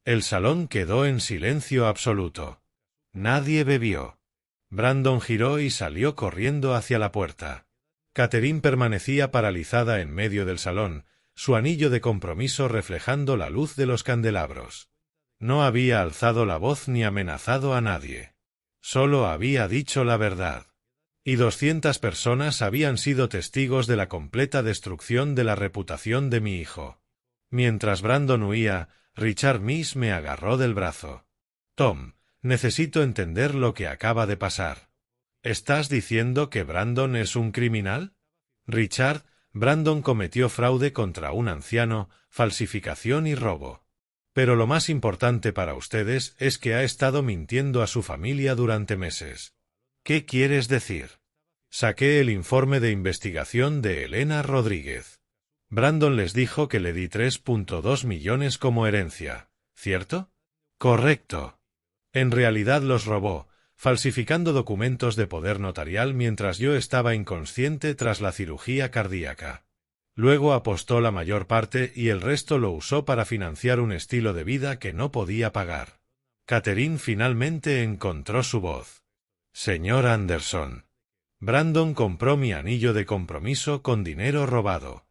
Speaker 1: El salón quedó en silencio absoluto. Nadie bebió. Brandon giró y salió corriendo hacia la puerta. Catherine permanecía paralizada en medio del salón, su anillo de compromiso reflejando la luz de los candelabros. No había alzado la voz ni amenazado a nadie. Solo había dicho la verdad. Y 200 personas habían sido testigos de la completa destrucción de la reputación de mi hijo. Mientras Brandon huía, Richard Miss me agarró del brazo. Tom, necesito entender lo que acaba de pasar. ¿Estás diciendo que Brandon es un criminal? Richard, Brandon cometió fraude contra un anciano, falsificación y robo. Pero lo más importante para ustedes es que ha estado mintiendo a su familia durante meses. ¿Qué quieres decir? Saqué el informe de investigación de Elena Rodríguez. Brandon les dijo que le di 3.2 millones como herencia, ¿cierto? Correcto. En realidad los robó, falsificando documentos de poder notarial mientras yo estaba inconsciente tras la cirugía cardíaca. Luego apostó la mayor parte y el resto lo usó para financiar un estilo de vida que no podía pagar. Catherine finalmente encontró su voz. Señor Anderson. Brandon compró mi anillo de compromiso con dinero robado.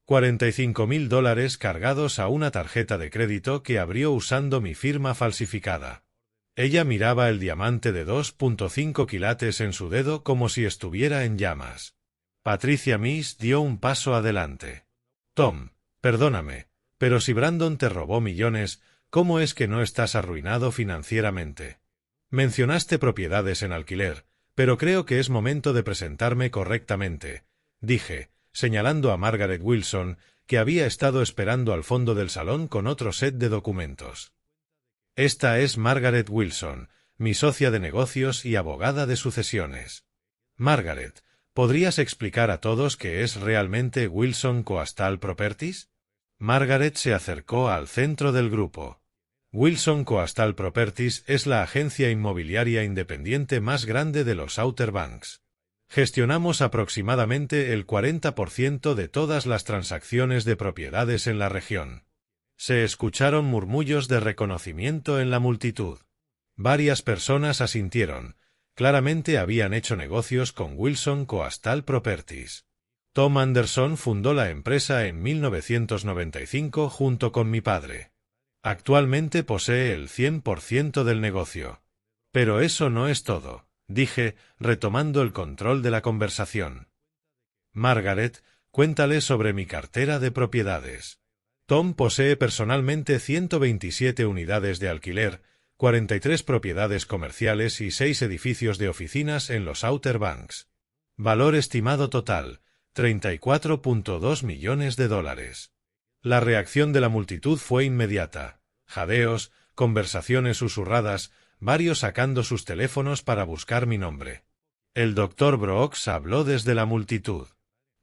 Speaker 1: $45,000 cargados a una tarjeta de crédito que abrió usando mi firma falsificada. Ella miraba el diamante de 2.5 quilates en su dedo como si estuviera en llamas. Patricia Miss dio un paso adelante. Tom, perdóname, pero si Brandon te robó millones, ¿cómo es que no estás arruinado financieramente? Mencionaste propiedades en alquiler, pero creo que es momento de presentarme correctamente, dije, señalando a Margaret Wilson, que había estado esperando al fondo del salón con otro set de documentos. Esta es Margaret Wilson, mi socia de negocios y abogada de sucesiones. Margaret, ¿podrías explicar a todos qué es realmente Wilson Coastal Properties? Margaret se acercó al centro del grupo. Wilson Coastal Properties es la agencia inmobiliaria independiente más grande de los Outer Banks. Gestionamos aproximadamente el 40% de todas las transacciones de propiedades en la región. Se escucharon murmullos de reconocimiento en la multitud. Varias personas asintieron. Claramente habían hecho negocios con Wilson Coastal Properties. Tom Anderson fundó la empresa en 1995 junto con mi padre. Actualmente posee el 100% del negocio. Pero eso no es todo, dije, retomando el control de la conversación. Margaret, cuéntale sobre mi cartera de propiedades. Tom posee personalmente 127 unidades de alquiler, 43 propiedades comerciales y 6 edificios de oficinas en los Outer Banks. Valor estimado total, $34.2 millones. La reacción de la multitud fue inmediata. Jadeos, conversaciones susurradas, varios sacando sus teléfonos para buscar mi nombre. El Dr. Brooks habló desde la multitud.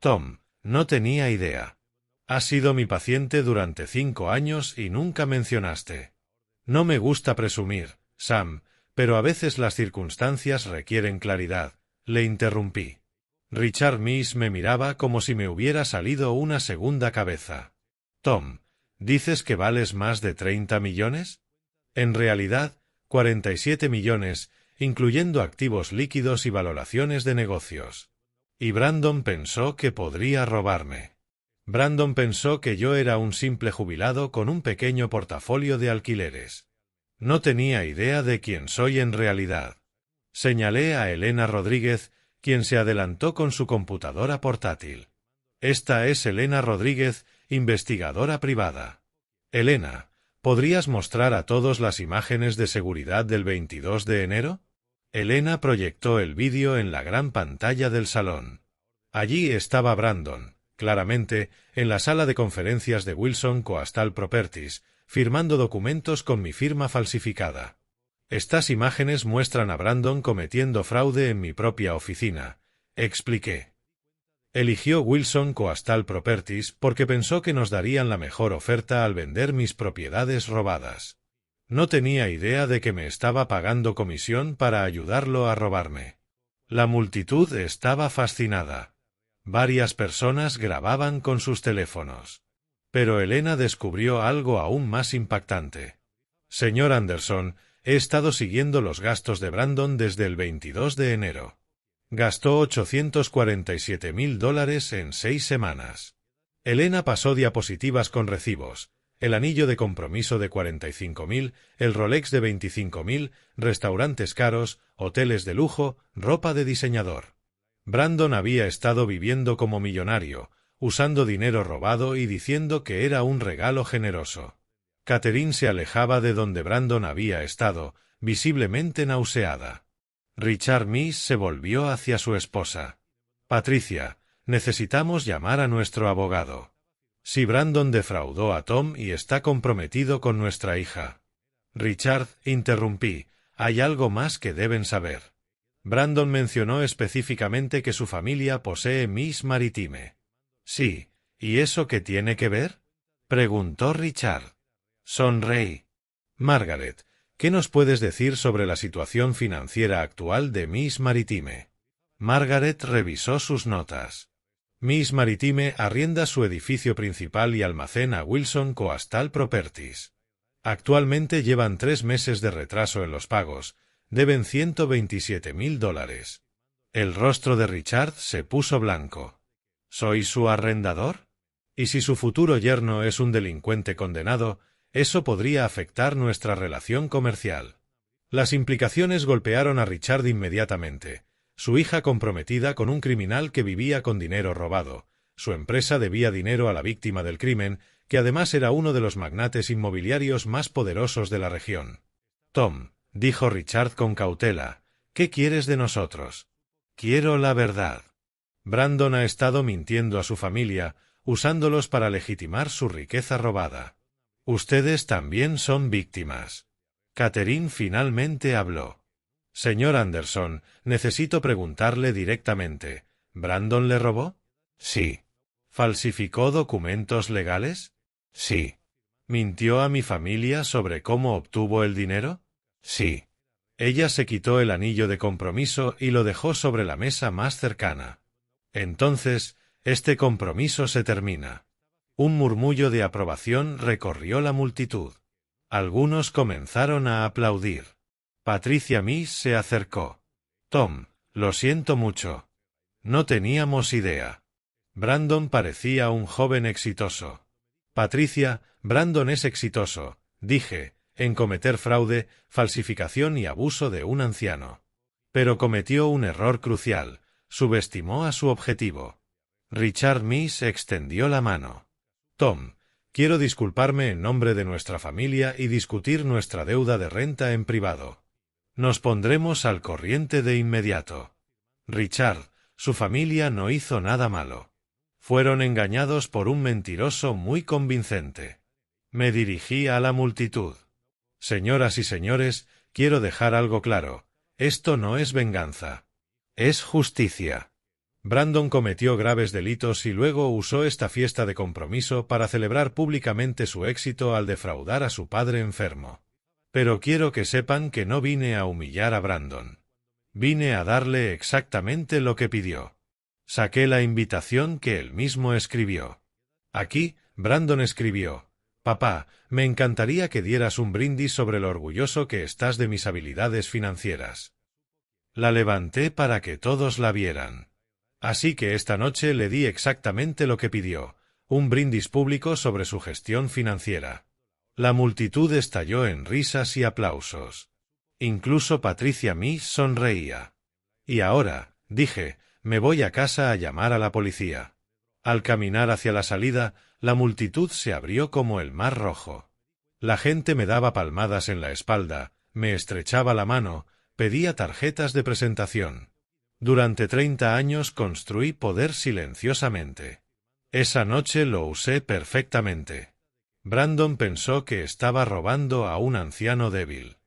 Speaker 1: Tom, no tenía idea. Has sido mi paciente durante 5 años y nunca mencionaste. No me gusta presumir, Sam, pero a veces las circunstancias requieren claridad. Le interrumpí. Richard Meese me miraba como si me hubiera salido una segunda cabeza. Tom, ¿dices que vales más de 30 millones? En realidad, 47 millones, incluyendo activos líquidos y valoraciones de negocios. Y Brandon pensó que podría robarme. Brandon pensó que yo era un simple jubilado con un pequeño portafolio de alquileres. No tenía idea de quién soy en realidad. Señalé a Elena Rodríguez, quien se adelantó con su computadora portátil. Esta es Elena Rodríguez, investigadora privada. Elena, ¿podrías mostrar a todos las imágenes de seguridad del 22 de enero? Elena proyectó el vídeo en la gran pantalla del salón. Allí estaba Brandon, claramente, en la sala de conferencias de Wilson Coastal Properties, firmando documentos con mi firma falsificada. Estas imágenes muestran a Brandon cometiendo fraude en mi propia oficina, expliqué. Eligió Wilson Coastal Properties porque pensó que nos darían la mejor oferta al vender mis propiedades robadas. No tenía idea de que me estaba pagando comisión para ayudarlo a robarme. La multitud estaba fascinada. Varias personas grababan con sus teléfonos. Pero Elena descubrió algo aún más impactante. Señor Anderson, he estado siguiendo los gastos de Brandon desde el 22 de enero. Gastó $847.000 en 6 semanas. Elena pasó diapositivas con recibos, el anillo de compromiso de $45.000, el Rolex de $25.000, restaurantes caros, hoteles de lujo, ropa de diseñador. Brandon había estado viviendo como millonario, usando dinero robado y diciendo que era un regalo generoso. Catherine se alejaba de donde Brandon había estado, visiblemente nauseada. Richard Meese se volvió hacia su esposa. Patricia, necesitamos llamar a nuestro abogado. Si Brandon defraudó a Tom y está comprometido con nuestra hija. Richard, interrumpí, hay algo más que deben saber. Brandon mencionó específicamente que su familia posee Meese Maritime. Sí, ¿y eso qué tiene que ver? Preguntó Richard. Sonreí. Margaret, ¿qué nos puedes decir sobre la situación financiera actual de Meese Maritime? Margaret revisó sus notas. Meese Maritime arrienda su edificio principal y almacén a Wilson Coastal Properties. Actualmente llevan 3 meses de retraso en los pagos, deben $127.000. El rostro de Richard se puso blanco. ¿Soy su arrendador? Y si su futuro yerno es un delincuente condenado, eso podría afectar nuestra relación comercial. Las implicaciones golpearon a Richard inmediatamente. Su hija comprometida con un criminal que vivía con dinero robado. Su empresa debía dinero a la víctima del crimen, que además era uno de los magnates inmobiliarios más poderosos de la región. Tom, dijo Richard con cautela, ¿qué quieres de nosotros? Quiero la verdad. Brandon ha estado mintiendo a su familia, usándolos para legitimar su riqueza robada. Ustedes también son víctimas. Catherine finalmente habló. Señor Anderson, necesito preguntarle directamente, ¿Brandon le robó? Sí. ¿Falsificó documentos legales? Sí. ¿Mintió a mi familia sobre cómo obtuvo el dinero? Sí. Ella se quitó el anillo de compromiso y lo dejó sobre la mesa más cercana. Entonces, este compromiso se termina. Un murmullo de aprobación recorrió la multitud. Algunos comenzaron a aplaudir. Patricia Meese se acercó. Tom, lo siento mucho. No teníamos idea. Brandon parecía un joven exitoso. Patricia, Brandon es exitoso, dije, en cometer fraude, falsificación y abuso de un anciano. Pero cometió un error crucial, subestimó a su objetivo. Richard Meese extendió la mano. Tom, Quiero disculparme en nombre de nuestra familia y discutir nuestra deuda de renta en privado. Nos pondremos al corriente de inmediato. Richard, su familia no hizo nada malo. Fueron engañados por un mentiroso muy convincente. Me dirigí a la multitud. Señoras y señores, quiero dejar algo claro. Esto no es venganza. Es justicia. Brandon cometió graves delitos y luego usó esta fiesta de compromiso para celebrar públicamente su éxito al defraudar a su padre enfermo. Pero quiero que sepan que no vine a humillar a Brandon. Vine a darle exactamente lo que pidió. Saqué la invitación que él mismo escribió. Aquí, Brandon escribió: «Papá, me encantaría que dieras un brindis sobre lo orgulloso que estás de mis habilidades financieras». La levanté para que todos la vieran. Así que esta noche le di exactamente lo que pidió, un brindis público sobre su gestión financiera. La multitud estalló en risas y aplausos. Incluso Patricia Miss sonreía. Y ahora, dije, me voy a casa a llamar a la policía. Al caminar hacia la salida, la multitud se abrió como el mar rojo. La gente me daba palmadas en la espalda, me estrechaba la mano, pedía tarjetas de presentación. Durante 30 años construí poder silenciosamente. Esa noche lo usé perfectamente. Brandon pensó que estaba robando a un anciano débil.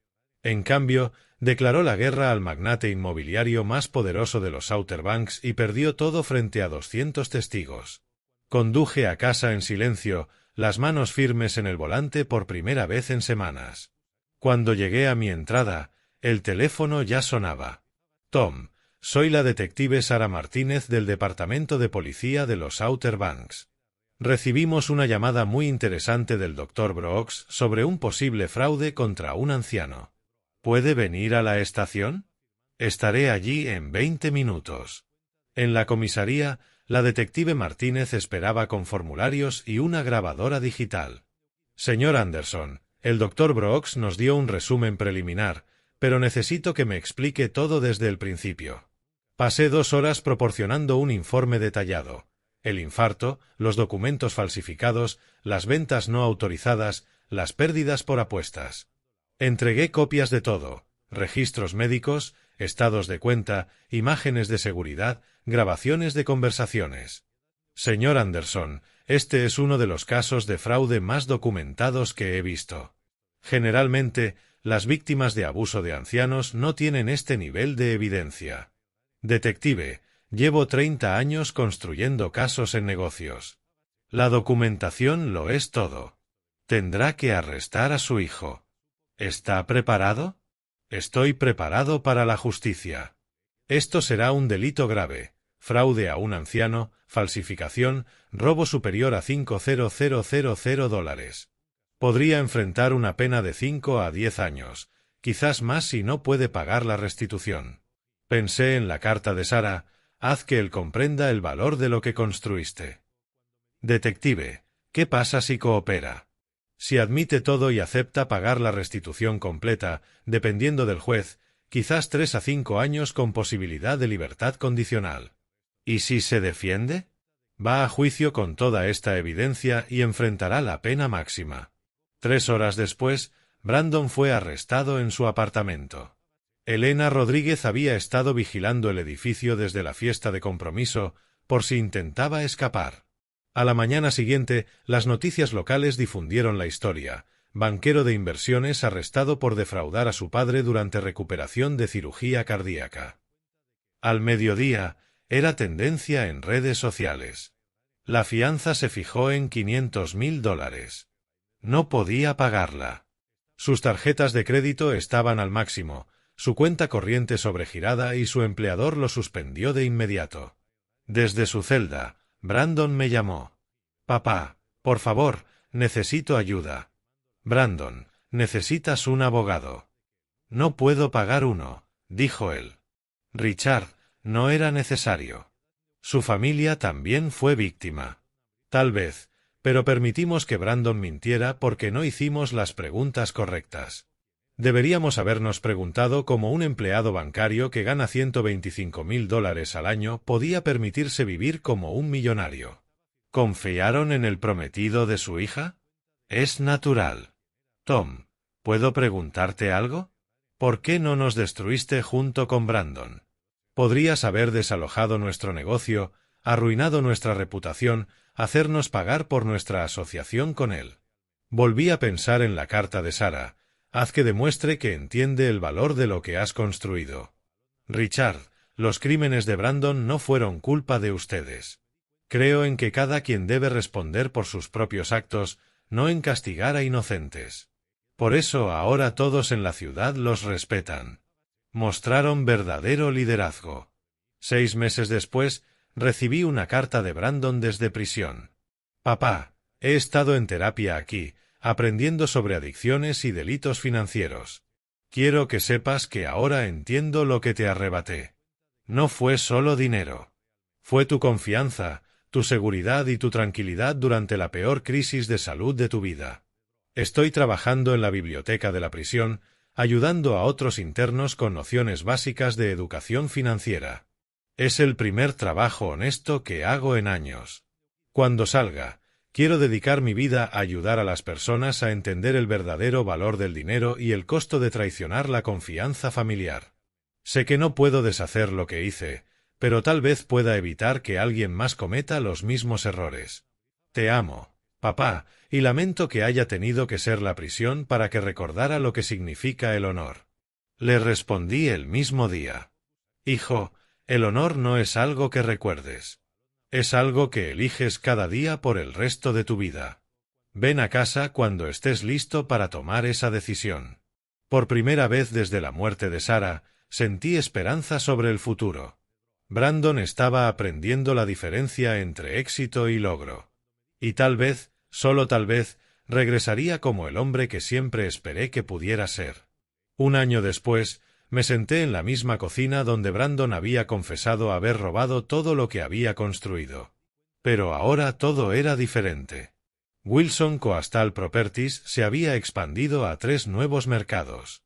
Speaker 1: En cambio, declaró la guerra al magnate inmobiliario más poderoso de los Outer Banks y perdió todo frente a 200 testigos. Conduje a casa en silencio, las manos firmes en el volante por primera vez en semanas. Cuando llegué a mi entrada, el teléfono ya sonaba. «Tom, soy la detective Sara Martínez del Departamento de Policía de los Outer Banks. Recibimos una llamada muy interesante del Dr. Brooks sobre un posible fraude contra un anciano. ¿Puede venir a la estación? Estaré allí en 20 minutos». En la comisaría, la detective Martínez esperaba con formularios y una grabadora digital. «Señor Anderson, el Dr. Brooks nos dio un resumen preliminar, pero necesito que me explique todo desde el principio. Pasé 2 horas proporcionando un informe detallado. El infarto, los documentos falsificados, las ventas no autorizadas, las pérdidas por apuestas. Entregué copias de todo, registros médicos, estados de cuenta, imágenes de seguridad, grabaciones de conversaciones. Señor Anderson, este es uno de los casos de fraude más documentados que he visto. Generalmente, las víctimas de abuso de ancianos no tienen este nivel de evidencia. Detective, llevo 30 años construyendo casos en negocios. La documentación lo es todo. Tendrá que arrestar a su hijo. ¿Está preparado? Estoy preparado para la justicia. Esto será un delito grave: fraude a un anciano, falsificación, robo superior a $5,000. Podría enfrentar una pena de 5 a 10 años, quizás más si no puede pagar la restitución. Pensé en la carta de Sara: haz que él comprenda el valor de lo que construiste. Detective, ¿qué pasa si coopera? Si admite todo y acepta pagar la restitución completa, dependiendo del juez, quizás 3 a 5 años con posibilidad de libertad condicional. ¿Y si se defiende? Va a juicio con toda esta evidencia y enfrentará la pena máxima. 3 horas después, Brandon fue arrestado en su apartamento. Elena Rodríguez había estado vigilando el edificio desde la fiesta de compromiso por si intentaba escapar. A la mañana siguiente, las noticias locales difundieron la historia: banquero de inversiones arrestado por defraudar a su padre durante recuperación de cirugía cardíaca. Al mediodía, era tendencia en redes sociales. La fianza se fijó en $500,000. No podía pagarla. Sus tarjetas de crédito estaban al máximo, su cuenta corriente sobregirada y su empleador lo suspendió de inmediato. Desde su celda, Brandon me llamó. «Papá, por favor, necesito ayuda». «Brandon, necesitas un abogado». «No puedo pagar uno», dijo él. «Richard, no era necesario. Su familia también fue víctima». «Tal vez, pero permitimos que Brandon mintiera porque no hicimos las preguntas correctas. Deberíamos habernos preguntado cómo un empleado bancario que gana $125,000 al año podía permitirse vivir como un millonario. ¿Confiaron en el prometido de su hija? Es natural. Tom, ¿puedo preguntarte algo? ¿Por qué no nos destruiste junto con Brandon? Podrías haber desalojado nuestro negocio, arruinado nuestra reputación, hacernos pagar por nuestra asociación con él. Volví a pensar en la carta de Sarah. Haz que demuestre que entiende el valor de lo que has construido. Richard, los crímenes de Brandon no fueron culpa de ustedes. Creo en que cada quien debe responder por sus propios actos, no en castigar a inocentes. Por eso ahora todos en la ciudad los respetan. Mostraron verdadero liderazgo. 6 meses después, recibí una carta de Brandon desde prisión. Papá, he estado en terapia aquí, aprendiendo sobre adicciones y delitos financieros. Quiero que sepas que ahora entiendo lo que te arrebaté. No fue solo dinero. Fue tu confianza, tu seguridad y tu tranquilidad durante la peor crisis de salud de tu vida. Estoy trabajando en la biblioteca de la prisión, ayudando a otros internos con nociones básicas de educación financiera. Es el primer trabajo honesto que hago en años. Cuando salga, quiero dedicar mi vida a ayudar a las personas a entender el verdadero valor del dinero y el costo de traicionar la confianza familiar. Sé que no puedo deshacer lo que hice, pero tal vez pueda evitar que alguien más cometa los mismos errores. Te amo, papá, y lamento que haya tenido que ser la prisión para que recordara lo que significa el honor. Le respondí el mismo día. Hijo, el honor no es algo que recuerdes. Es algo que eliges cada día por el resto de tu vida. Ven a casa cuando estés listo para tomar esa decisión. Por primera vez desde la muerte de Sarah, sentí esperanza sobre el futuro. Brandon estaba aprendiendo la diferencia entre éxito y logro. Y tal vez, solo tal vez, regresaría como el hombre que siempre esperé que pudiera ser. Un año después, me senté en la misma cocina donde Brandon había confesado haber robado todo lo que había construido. Pero ahora todo era diferente. Wilson Coastal Properties se había expandido a 3 nuevos mercados.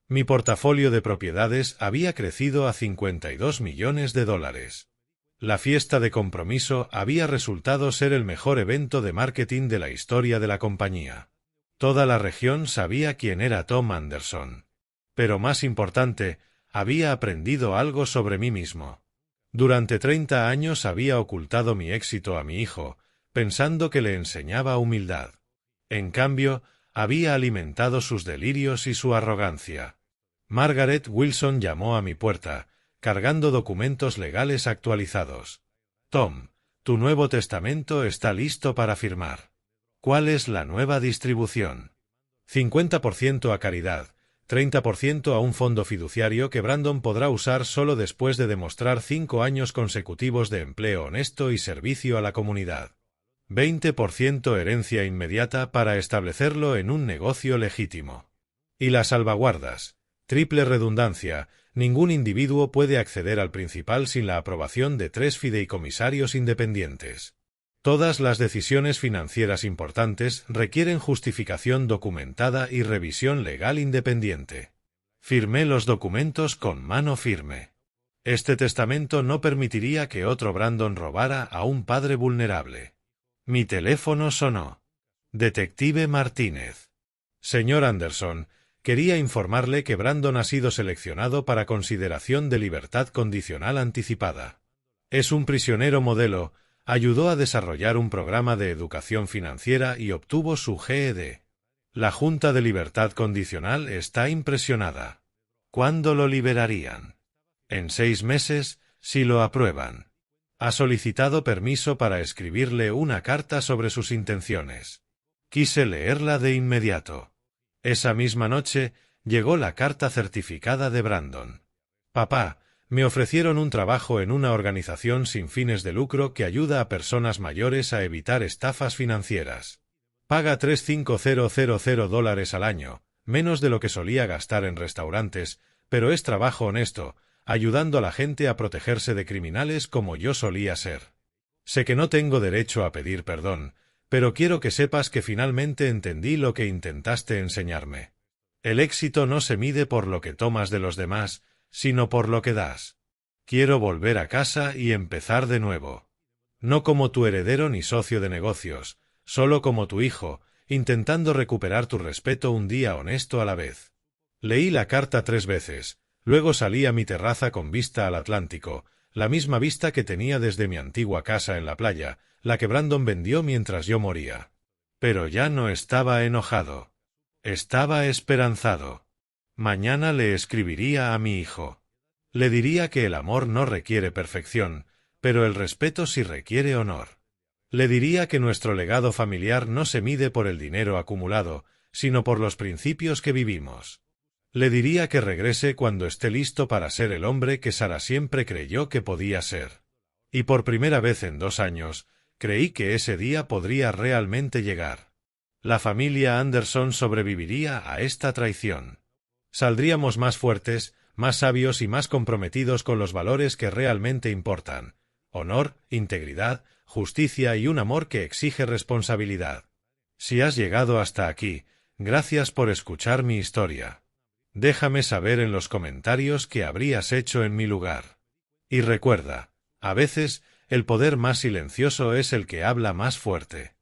Speaker 1: Mi portafolio de propiedades había crecido a $52 millones. La fiesta de compromiso había resultado ser el mejor evento de marketing de la historia de la compañía. Toda la región sabía quién era Tom Anderson. Pero más importante, había aprendido algo sobre mí mismo. Durante 30 años había ocultado mi éxito a mi hijo, pensando que le enseñaba humildad. En cambio, había alimentado sus delirios y su arrogancia. Margaret Wilson llamó a mi puerta, cargando documentos legales actualizados. Tom, tu Nuevo Testamento está listo para firmar. ¿Cuál es la nueva distribución? 50% a caridad, 30% a un fondo fiduciario que Brandon podrá usar solo después de demostrar 5 años consecutivos de empleo honesto y servicio a la comunidad. 20% herencia inmediata para establecerlo en un negocio legítimo. Y las salvaguardas. Triple redundancia. Ningún individuo puede acceder al principal sin la aprobación de 3 fideicomisarios independientes. Todas las decisiones financieras importantes requieren justificación documentada y revisión legal independiente. Firmé los documentos con mano firme. Este testamento no permitiría que otro Brandon robara a un padre vulnerable. Mi teléfono sonó. Detective Martínez. Señor Anderson, quería informarle que Brandon ha sido seleccionado para consideración de libertad condicional anticipada. Es un prisionero modelo, ayudó a desarrollar un programa de educación financiera y obtuvo su GED. La Junta de Libertad Condicional está impresionada. ¿Cuándo lo liberarían? En 6 meses, si lo aprueban. Ha solicitado permiso para escribirle una carta sobre sus intenciones. Quise leerla de inmediato. Esa misma noche, llegó la carta certificada de Brandon. Papá, me ofrecieron un trabajo en una organización sin fines de lucro que ayuda a personas mayores a evitar estafas financieras. Paga $3,500 al año, menos de lo que solía gastar en restaurantes, pero es trabajo honesto, ayudando a la gente a protegerse de criminales como yo solía ser. Sé que no tengo derecho a pedir perdón, pero quiero que sepas que finalmente entendí lo que intentaste enseñarme. El éxito no se mide por lo que tomas de los demás, sino por lo que das. Quiero volver a casa y empezar de nuevo. No como tu heredero ni socio de negocios, solo como tu hijo, intentando recuperar tu respeto un día honesto a la vez. Leí la carta 3 veces, luego salí a mi terraza con vista al Atlántico, la misma vista que tenía desde mi antigua casa en la playa, la que Brandon vendió mientras yo moría. Pero ya no estaba enojado. Estaba esperanzado. Mañana le escribiría a mi hijo. Le diría que el amor no requiere perfección, pero el respeto sí requiere honor. Le diría que nuestro legado familiar no se mide por el dinero acumulado, sino por los principios que vivimos. Le diría que regrese cuando esté listo para ser el hombre que Sara siempre creyó que podía ser. Y por primera vez en 2 años, creí que ese día podría realmente llegar. La familia Anderson sobreviviría a esta traición. Saldríamos más fuertes, más sabios y más comprometidos con los valores que realmente importan: honor, integridad, justicia y un amor que exige responsabilidad. Si has llegado hasta aquí, gracias por escuchar mi historia. Déjame saber en los comentarios qué habrías hecho en mi lugar. Y recuerda, a veces, el poder más silencioso es el que habla más fuerte.